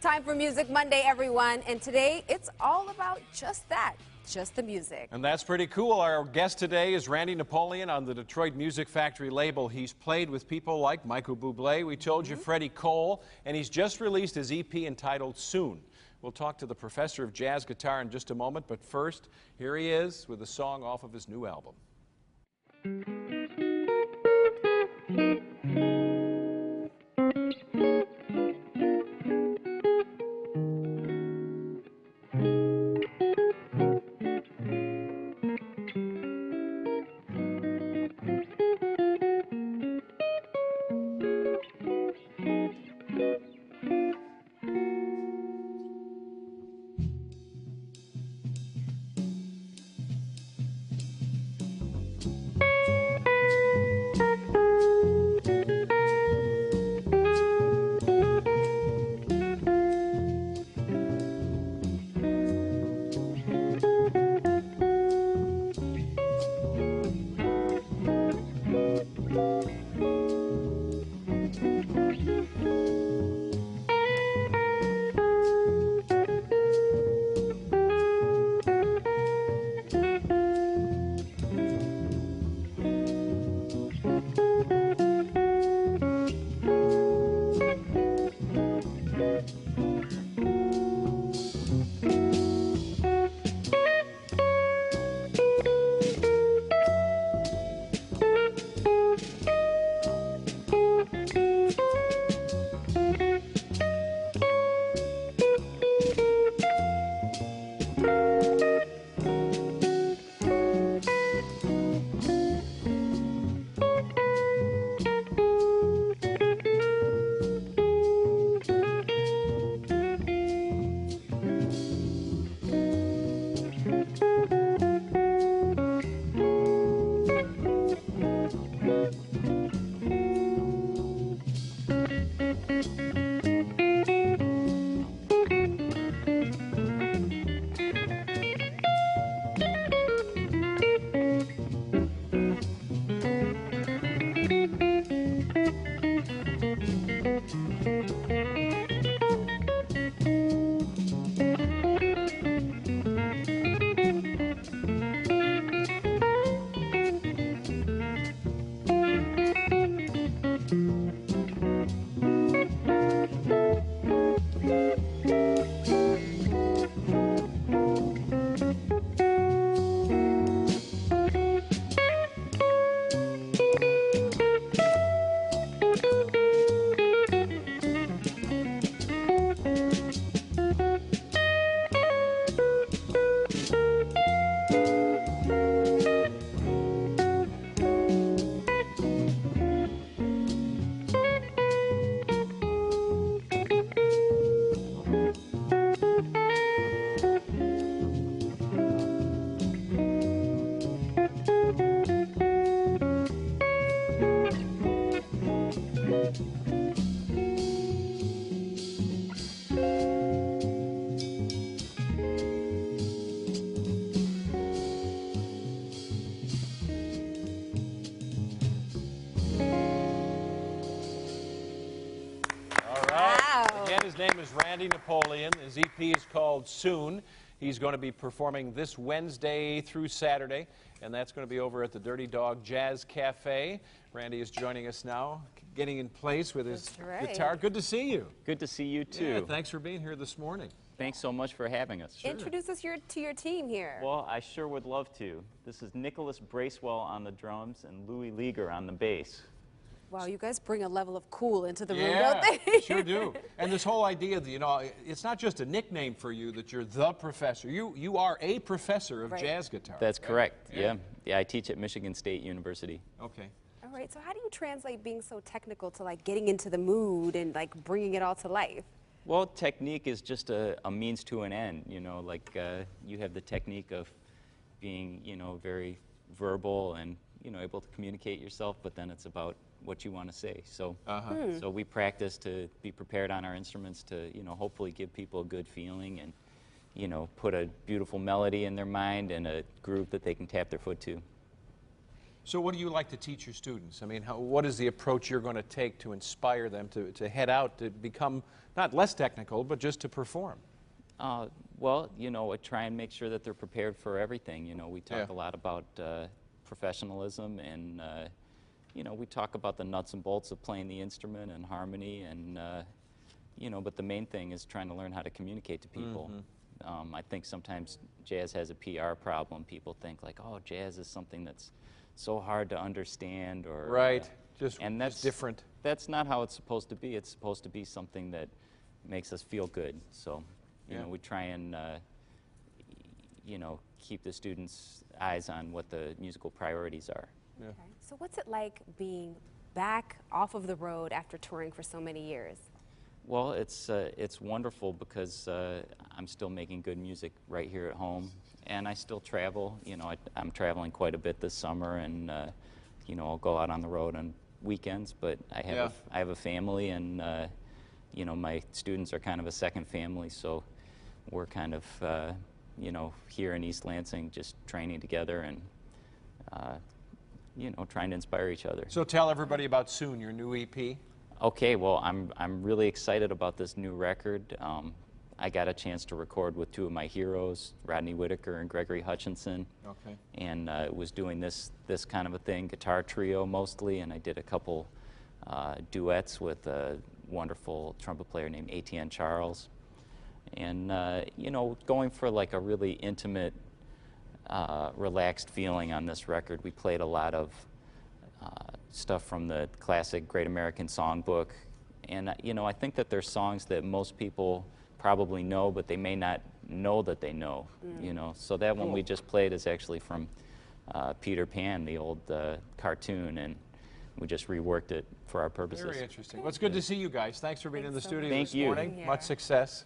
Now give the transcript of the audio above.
Time for Music Monday, everyone, and today it's all about just that, just the music. And that's pretty cool. Our guest today is Randy Napoleon on the Detroit Music Factory label. He's played with people like Michael Bublé, we told you, Freddie Cole, and he's just released his EP entitled Soon. We'll talk to the professor of jazz guitar in just a moment, but first, here he is with a song off of his new album. His name is Randy Napoleon. His EP is called Soon. He's going to be performing this Wednesday through Saturday, and that's going to be over at the Dirty Dog Jazz Cafe. Randy is joining us now, getting in place with his guitar. Good to see you. Good to see you, too. Yeah, thanks for being here this morning. Thanks so much for having us. Sure. Introduce us to your team here. Well, I sure would love to. This is Nicholas Bracewell on the drums and Louis Leaguer on the bass. Wow, you guys bring a level of cool into the room, don't they? Sure do. And this whole idea that, you know, it's not just a nickname for you that you're the professor. You are a professor of jazz guitar. That's correct, yeah. Yeah, I teach at Michigan State University. Okay. All right, so how do you translate being so technical to, like, getting into the mood and, like, bringing it all to life? Well, technique is just a means to an end, you know, like you have the technique of being, you know, very verbal and, you know, able to communicate yourself, but then it's about what you want to say. So, so we practice to be prepared on our instruments to, you know, hopefully give people a good feeling and, you know, put a beautiful melody in their mind and a groove that they can tap their foot to. So what do you like to teach your students? I mean, what is the approach you're going to take to inspire them to head out to become not less technical, but just to perform? Well, you know, I try and make sure that they're prepared for everything. You know, we talk a lot about professionalism, and you know, we talk about the nuts and bolts of playing the instrument and harmony, and you know, but the main thing is trying to learn how to communicate to people. I think sometimes jazz has a PR problem. People think like, oh, jazz is something that's so hard to understand, or just different. That's not how it's supposed to be. It's supposed to be something that makes us feel good. So, you know, we try and you know, keep the students' eyes on what the musical priorities are. Okay. So what's it like being back off of the road after touring for so many years? Well, it's wonderful because I'm still making good music right here at home, and I still travel. You know, I'm traveling quite a bit this summer, and you know, I'll go out on the road on weekends. But I have a family, and you know, my students are kind of a second family, so we're kind of you know, here in East Lansing, just training together and you know, trying to inspire each other. So tell everybody about Soon, your new EP. Okay, well, I'm really excited about this new record. I got a chance to record with two of my heroes, Rodney Whitaker and Gregory Hutchinson. Okay. And was doing this kind of a thing, guitar trio mostly, and I did a couple duets with a wonderful trumpet player named Etienne Charles. And you know, going for like a really intimate, relaxed feeling on this record. We played a lot of stuff from the classic Great American Songbook, and you know, I think that there's songs that most people probably know, but they may not know that they know. You know, so that one we just played is actually from Peter Pan, the old cartoon, and we just reworked it for our purposes. Very interesting. Well, it's good to see you guys. Thanks for being in the studio this Thank you. morning. Much success.